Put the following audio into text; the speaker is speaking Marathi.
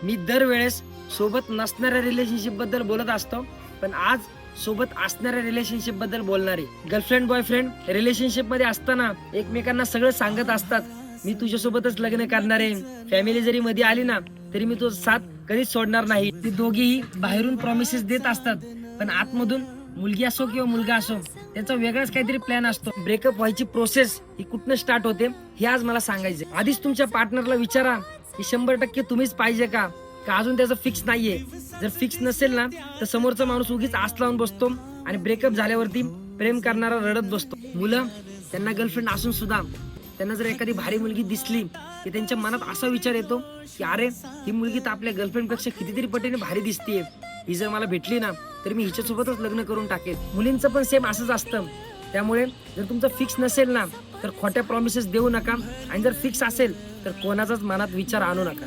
मी दरवेळेस सोबत नसणाऱ्या रिलेशनशिप बद्दल बोलत असतो, पण आज सोबत असणाऱ्या रिलेशनशिप बद्दल बोलणार आहे. गर्लफ्रेंड बॉयफ्रेंड रिलेशनशिप मध्ये असताना एकमेकांना सगळं सांगत असतात, मी तुझ्यासोबतच लग्न करणार आहे. फॅमिली जरी मध्ये आली ना तरी मी तुझा साथ कधीच सोडणार नाही. ती दोघीही बाहेरून प्रॉमिसेस देत असतात, पण आतमधून मुलगी असो किंवा मुलगा असो त्यांचा वेगळाच काहीतरी प्लॅन असतो. ब्रेकअप व्हायची प्रोसेस ही कुठनं स्टार्ट होते हे आज मला सांगायचं. आधीच तुमच्या पार्टनरला विचारा की 100% तुम्हीच पाहिजे का अजून त्याचं फिक्स नाहीये. जर फिक्स नसेल ना तर समोरचा माणूस उगीच आस लावून बसतो आणि ब्रेकअप झाल्यावरती प्रेम करणारा रडत बसतो. मुलं त्यांना गर्लफ्रेंड असून सुद्धा त्यांना जर एखादी भारी मुलगी दिसली की त्यांच्या मनात असा विचार येतो की अरे ही मुलगी तर आपल्या गर्लफ्रेंड पेक्षा कितीतरी पटीने भारी दिसतीये, ही जर मला भेटली ना तर मी हिच्यासोबतच लग्न करून टाकेल. मुलींचं पण सेम असंच असतं. त्यामुळे जर तुमचं फिक्स नसेल ना तर खोट्या प्रॉमिसेस देऊ नका, आणि जर फिक्स असेल तर कोणाचाच मनात विचार आणू नका.